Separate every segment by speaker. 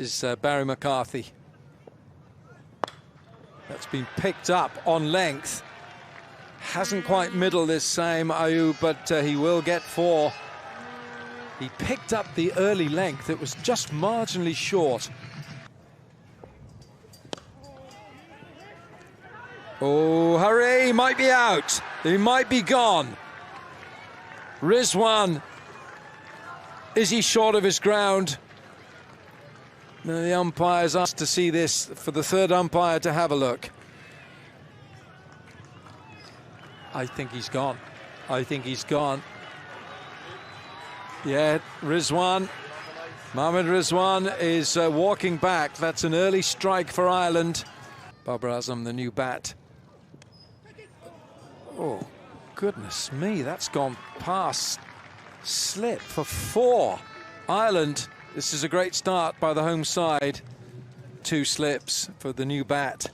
Speaker 1: This is Barry McCarthy. That's been picked up on length. Hasn't quite middle this time, Ayub, but he will get 4. He picked up the early length. It was just marginally short. Oh, hurry, he might be out. He might be gone. Rizwan, is he short of his ground? No, the umpire's asked to see this for the third umpire to have a look. I think he's gone. I think he's gone. Yeah, Rizwan. Mohamed Rizwan is walking back. That's an early strike for Ireland. Babar Azam, the new bat. Oh, goodness me, that's gone past slip for 4. Ireland, this is a great start by the home side. 2 slips for the new bat.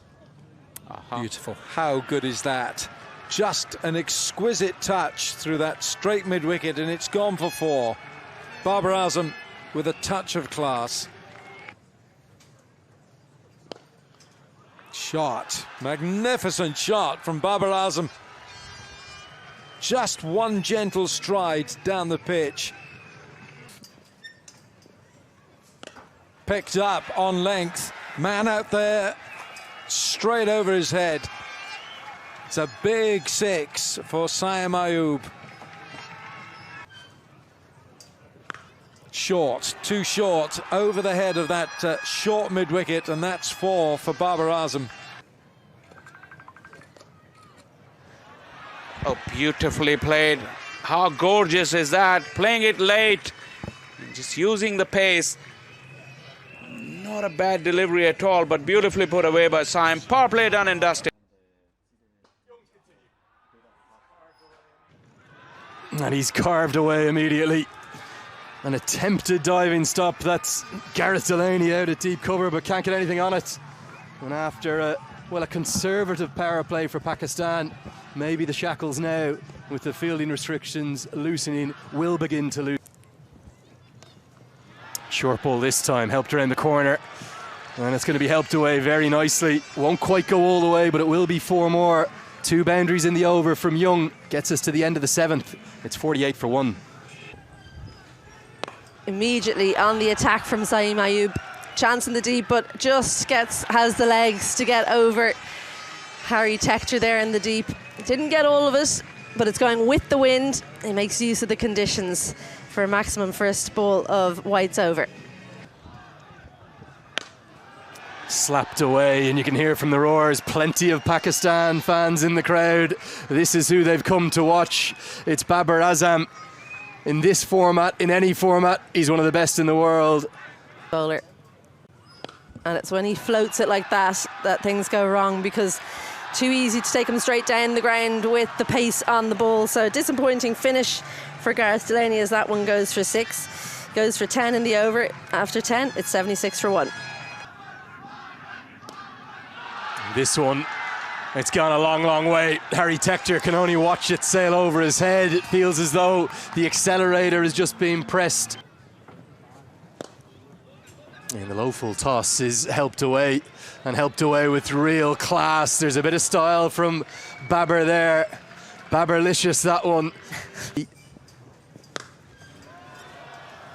Speaker 1: Beautiful. How good is that? Just an exquisite touch through that straight mid-wicket, and it's gone for 4. Babar Azam with a touch of class. Shot. Magnificent shot from Babar Azam. Just one gentle stride down the pitch. Picked up on length. Man out there, straight over his head. It's a big 6 for Saim Ayub. Short, too short, over the head of that short mid-wicket, and that's 4 for Babar Azam.
Speaker 2: Oh, beautifully played. How gorgeous is that? Playing it late, just using the pace. Not a bad delivery at all, but beautifully put away by Saim. Power play done and dusted.
Speaker 3: And he's carved away immediately. An attempted diving stop. That's Gareth Delaney out at deep cover, but can't get anything on it. And after a conservative power play for Pakistan, maybe the shackles now, with the fielding restrictions loosening, will begin to lose. Short ball this time, helped around the corner. And it's going to be helped away very nicely. Won't quite go all the way, but it will be 4 more. 2 boundaries in the over from Young. Gets us to the end of the 7th. It's 48 for 1.
Speaker 4: Immediately on the attack from Saim Ayub. Chance in the deep, but just has the legs to get over Harry Tector there in the deep. Didn't get all of it, but it's going with the wind. He makes use of the conditions for a maximum first ball of whites over.
Speaker 3: Slapped away, and you can hear from the roars, plenty of Pakistan fans in the crowd. This is who they've come to watch. It's Babar Azam. In this format, in any format, he's one of the best in the world.
Speaker 4: Bowler. And it's when he floats it like that things go wrong, because too easy to take him straight down the ground with the pace on the ball. So disappointing finish for Gareth Delaney, as that one goes for 6. Goes for 10 in the over. After 10, it's 76 for 1.
Speaker 3: This one, it's gone a long, long way. Harry Tector can only watch it sail over his head. It feels as though the accelerator is just being pressed. And the low full toss is helped away, and helped away with real class. There's a bit of style from Babar there. Babarlicious, that one.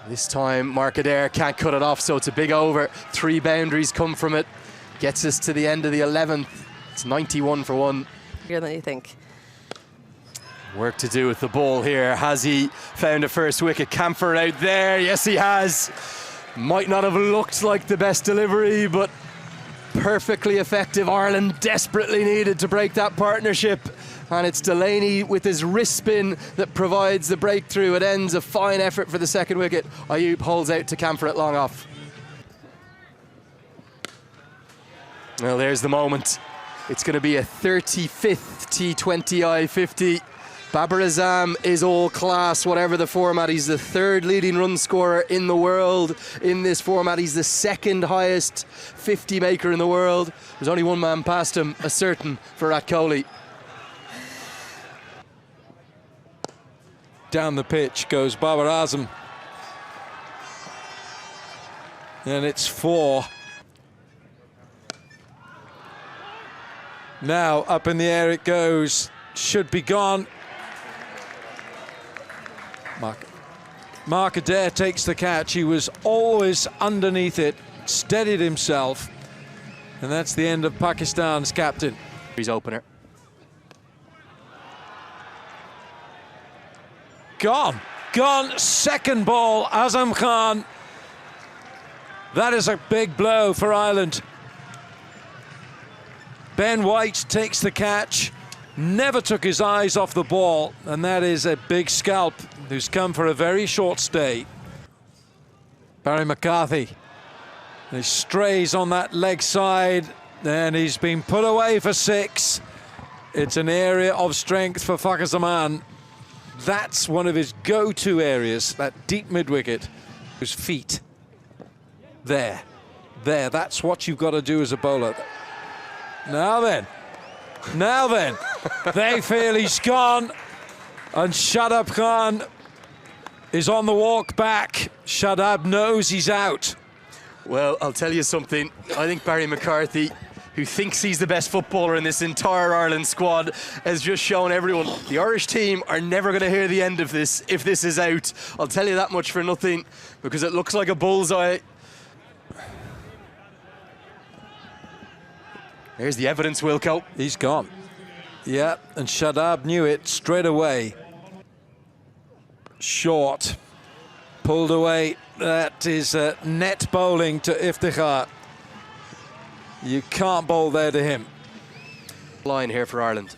Speaker 3: This time Markader can't cut it off, so it's a big over. 3 boundaries come from it. Gets us to the end of the 11th. It's 91 for 1.
Speaker 4: Bigger than you think.
Speaker 3: Work to do with the ball here. Has he found a first wicket? Camphor out there. Yes, he has. Might not have looked like the best delivery, but perfectly effective. Ireland desperately needed to break that partnership. And it's Delaney with his wrist spin that provides the breakthrough. It ends a fine effort for the second wicket. Ayub holds out to Camphor at long off. Well, there's the moment. It's going to be a 35th T20 I-50. Babar Azam is all class, whatever the format. He's the 3rd leading run scorer in the world in this format. He's the 2nd highest 50 maker in the world. There's only one man past him, a certain Virat Kohli.
Speaker 1: Down the pitch goes Babar Azam. And it's 4. Now up in the air it goes. Should be gone. Mark Adair takes the catch. He was always underneath it, steadied himself. And that's the end of Pakistan's captain.
Speaker 3: He's opener.
Speaker 1: Gone. Second ball, Azam Khan. That is a big blow for Ireland. Ben White takes the catch, never took his eyes off the ball, and that is a big scalp who's come for a very short stay. Barry McCarthy. He strays on that leg side, and he's been put away for 6. It's an area of strength for Fakhar Zaman. That's one of his go-to areas, that deep mid-wicket. His feet. There, that's what you've got to do as a bowler. Now then, they feel he's gone, and Shadab Khan is on the walk back. Shadab knows he's out.
Speaker 3: Well, I'll tell you something. I think Barry McCarthy, who thinks he's the best footballer in this entire Ireland squad, has just shown everyone the Irish team are never going to hear the end of this if this is out. I'll tell you that much for nothing, because it looks like a bullseye. Here's the evidence, Wilco.
Speaker 1: He's gone. Yeah, and Shadab knew it straight away. Short. Pulled away. That is net bowling to Iftikhar. You can't bowl there to him.
Speaker 3: Line here for Ireland.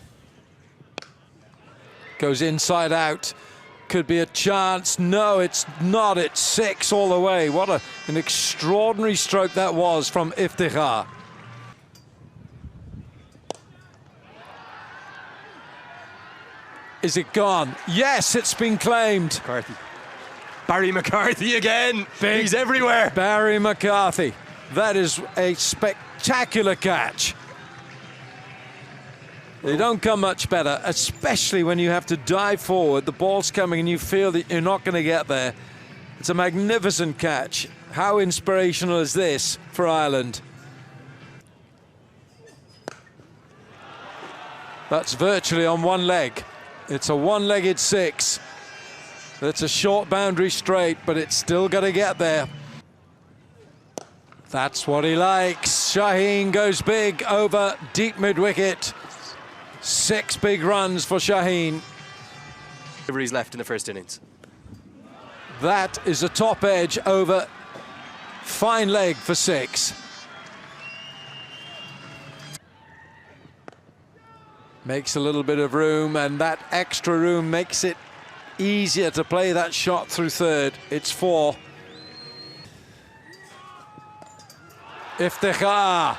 Speaker 1: Goes inside out. Could be a chance. No, it's not. It's 6 all the way. What an extraordinary stroke that was from Iftikhar. Is it gone? Yes, it's been claimed.
Speaker 3: McCarthy. Barry McCarthy again. He's everywhere.
Speaker 1: Barry McCarthy. That is a spectacular catch. They don't come much better, especially when you have to dive forward. The ball's coming and you feel that you're not going to get there. It's a magnificent catch. How inspirational is this for Ireland? That's virtually on one leg. It's a one-legged 6. It's a short boundary straight, but it's still got to get there. That's what he likes. Shaheen goes big over deep mid-wicket. 6 big runs for Shaheen.
Speaker 3: He's left in the first innings.
Speaker 1: That is a top edge over fine leg for 6. Makes a little bit of room, and that extra room makes it easier to play that shot through third. It's 4. Iftikhar.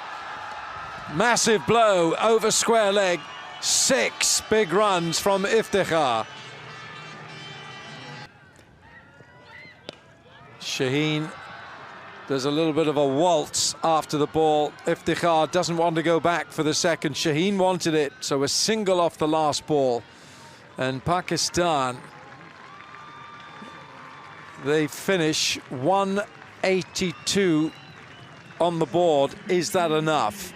Speaker 1: Massive blow over square leg. 6 big runs from Iftikhar. Shaheen does a little bit of a waltz after the ball. Iftikhar doesn't want to go back for the second. Shaheen wanted it, so a single off the last ball. And Pakistan, they finish 182 on the board. Is that enough?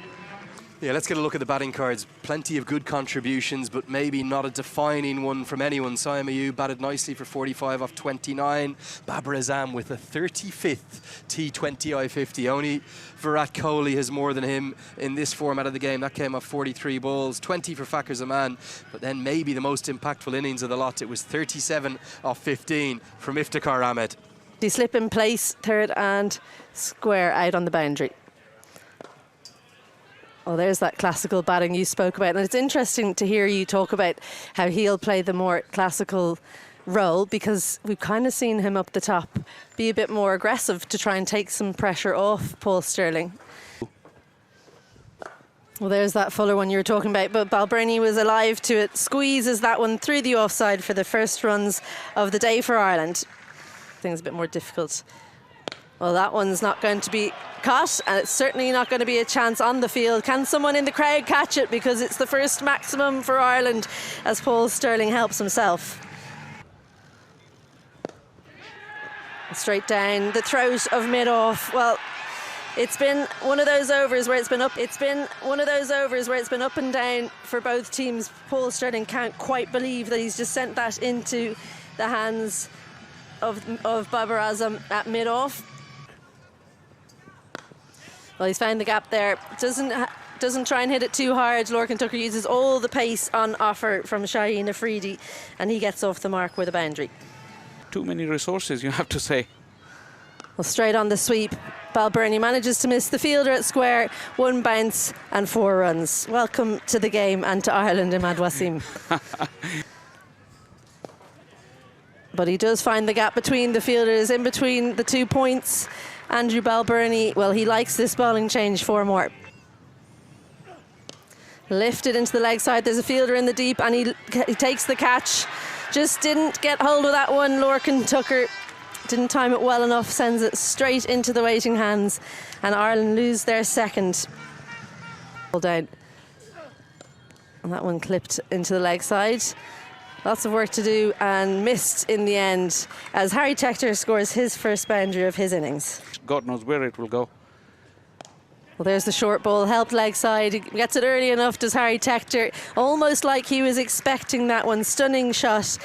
Speaker 3: Yeah, let's get a look at the batting cards. Plenty of good contributions, but maybe not a defining one from anyone. Saim Ayub batted nicely for 45 off 29. Babar Azam with a 35th T20 I-50. Only Virat Kohli has more than him in this format of the game. That came off 43 balls, 20 for Fakhar Zaman. But then maybe the most impactful innings of the lot. It was 37 off 15 from Iftikhar Ahmed.
Speaker 4: He slip in place, third and square out on the boundary. Well, there's that classical batting you spoke about. And it's interesting to hear you talk about how he'll play the more classical role, because we've kind of seen him up the top be a bit more aggressive to try and take some pressure off Paul Stirling. Well, there's that Fuller one you were talking about, but Balbirnie was alive to it. Squeezes that one through the offside for the first runs of the day for Ireland. Things a bit more difficult. Well, that one's not going to be caught, and it's certainly not going to be a chance on the field. Can someone in the crowd catch it? Because it's the first maximum for Ireland as Paul Stirling helps himself. Straight down the throat of mid-off. Well, It's been one of those overs where it's been up. It's been one of those overs where it's been up and down for both teams. Paul Sterling can't quite believe that he's just sent that into the hands of Babar Azam at mid-off. Well, he's found the gap there. Doesn't try and hit it too hard. Lorcan Tucker uses all the pace on offer from Shaheen Afridi, and he gets off the mark with a boundary.
Speaker 2: Too many resources, you have to say.
Speaker 4: Well, straight on the sweep, Balbirnie manages to miss the fielder at square. 1 bounce and 4 runs. Welcome to the game and to Ireland, Imad Wasim. But he does find the gap between the fielders, in between the 2 points. Andrew Balbirnie, well, he likes this bowling change. 4 more. Lifted into the leg side. There's a fielder in the deep, and he takes the catch. Just didn't get hold of that one. Lorcan Tucker didn't time it well enough, sends it straight into the waiting hands, and Ireland lose their second. Down. And that one clipped into the leg side. Lots of work to do, and missed in the end as Harry Tector scores his first boundary of his innings.
Speaker 2: God knows where it will go.
Speaker 4: Well, there's the short ball, helped leg side. He gets it early enough, does Harry Tector. Almost like he was expecting that one. Stunning shot.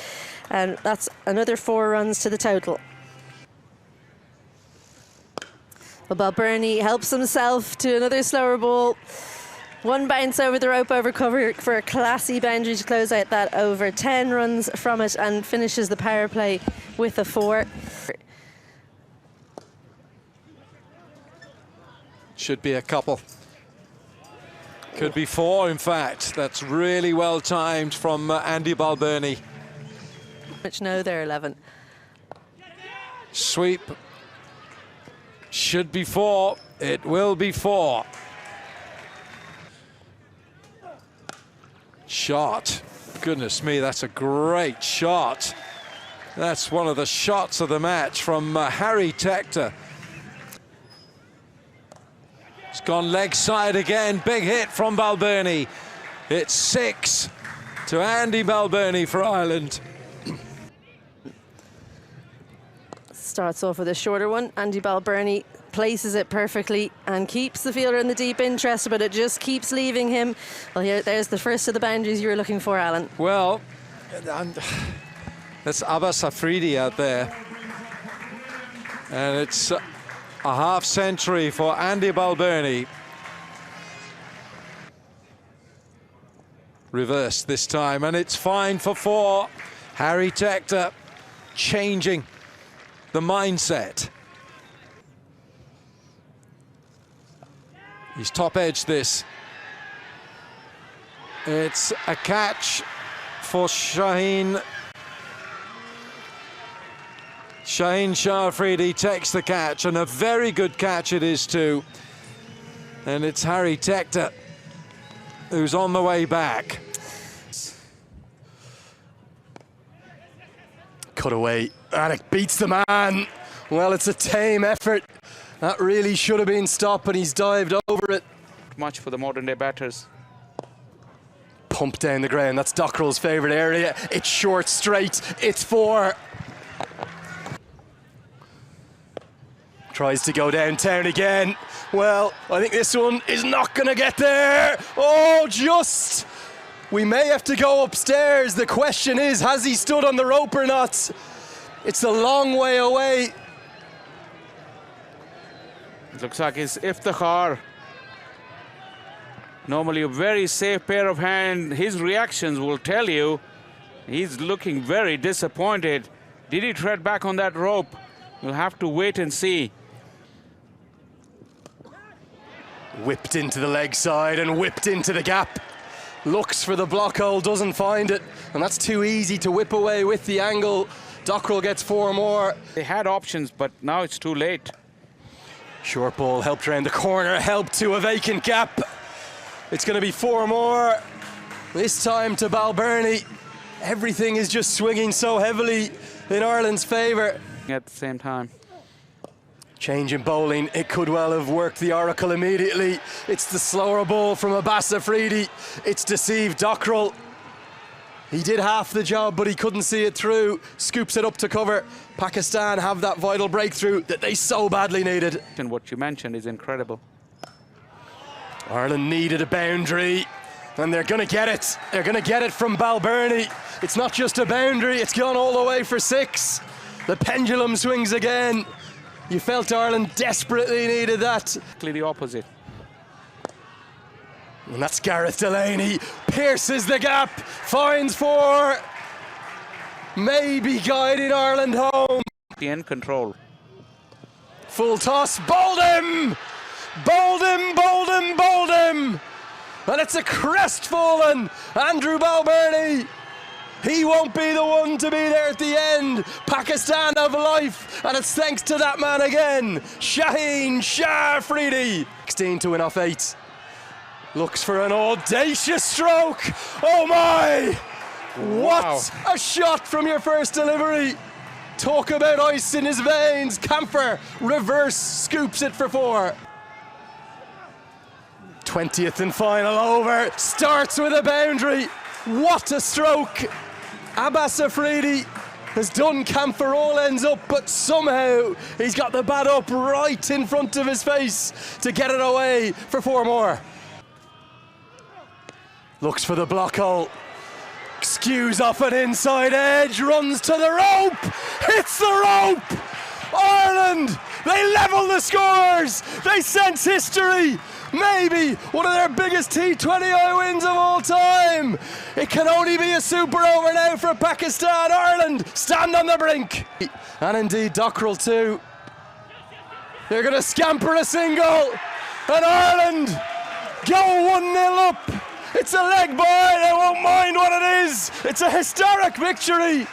Speaker 4: And that's another 4 runs to the total. Well, Balbirnie helps himself to another slower ball. 1 bounce over the rope over cover for a classy boundary to close out that over. 10 runs from it, and finishes the power play with a 4.
Speaker 1: Should be a couple. Could be 4, in fact. That's really well timed from Andy Balbirnie.
Speaker 4: Which no, they're 11.
Speaker 1: Sweep. Should be 4. It will be 4. Shot. Goodness me, that's a great shot. That's one of the shots of the match from Harry Tector. It's gone leg side again. Big hit from Balbirnie. It's 6 to Andy Balbirnie for Ireland.
Speaker 4: Starts off with a shorter one. Andy Balbirnie places it perfectly and keeps the fielder in the deep interest, but it just keeps leaving him. Well, there's the first of the boundaries you were looking for, Alan.
Speaker 1: Well, that's Abbas Afridi out there. And it's a half century for Andy Balbirnie. Reversed this time, and it's fine for 4. Harry Tector changing the mindset. He's top edged this. It's a catch for Shaheen. Shaheen Shah Afridi takes the catch, and a very good catch it is too. And it's Harry Tector who's on the way back.
Speaker 3: Cut away, and it beats the man. Well, it's a tame effort. That really should have been stopped, and he's dived over it.
Speaker 2: Much for the modern day batters.
Speaker 3: Pump down the ground, that's Dockrell's favourite area. It's short straight, it's 4. Tries to go downtown again. Well, I think this one is not going to get there. Oh, just. We may have to go upstairs. The question is, has he stood on the rope or not? It's a long way away.
Speaker 2: It looks like it's Iftikhar. Normally a very safe pair of hands. His reactions will tell you he's looking very disappointed. Did he tread back on that rope? We'll have to wait and see.
Speaker 3: Whipped into the leg side and whipped into the gap. Looks for the block hole, doesn't find it. And that's too easy to whip away with the angle. Dockrell gets 4 more.
Speaker 2: They had options, but now it's too late.
Speaker 3: Short ball helped around the corner, helped to a vacant gap. It's going to be 4 more. This time to Balbirnie. Everything is just swinging so heavily in Ireland's favour.
Speaker 2: At the same time.
Speaker 3: Change in bowling, it could well have worked the oracle immediately. It's the slower ball from Abbas Afridi. It's deceived Dockrell. He did half the job, but he couldn't see it through. Scoops it up to cover. Pakistan have that vital breakthrough that they so badly needed.
Speaker 2: And what you mentioned is incredible.
Speaker 3: Ireland needed a boundary, and they're going to get it. They're going to get it from Balbirnie. It's not just a boundary, it's gone all the way for 6. The pendulum swings again. You felt Ireland desperately needed that.
Speaker 2: The opposite.
Speaker 3: And that's Gareth Delaney. Pierces the gap, finds 4. Maybe guiding Ireland home.
Speaker 2: In control.
Speaker 3: Full toss, bowled him! Bowled him, bowled him, bowled him! And it's a crestfallen Andrew Balbirnie. He won't be the one to be there at the end. Pakistan have life, and it's thanks to that man again, Shaheen Shah Afridi. 16 to win off 8. Looks for an audacious stroke. Oh my!
Speaker 2: Wow.
Speaker 3: What a shot from your first delivery. Talk about ice in his veins. Camphor reverse scoops it for 4. 20th and final over. Starts with a boundary. What a stroke. Abbas Afridi has done Camphor all ends up, but somehow he's got the bat up right in front of his face to get it away for 4 more. Looks for the block hole. Skews off an inside edge, runs to the rope, hits the rope! Ireland, they level the scores! They sense history! Maybe one of their biggest T20 wins of all time! It can only be a super over now for Pakistan. Ireland stand on the brink! And indeed Dockrell too. They're going to scamper a single, and Ireland go 1-0 up. It's a leg bye, they won't mind what it is. It's a historic victory.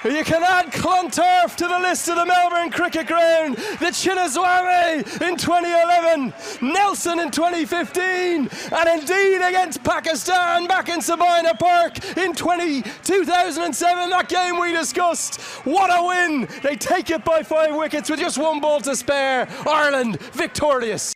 Speaker 3: You can add Clontarf to the list of the Melbourne Cricket Ground, the Chinnaswamy in 2011, Nelson in 2015, and indeed against Pakistan back in Sabina Park in 2007, that game we discussed. What a win! They take it by 5 wickets with just 1 ball to spare. Ireland victorious.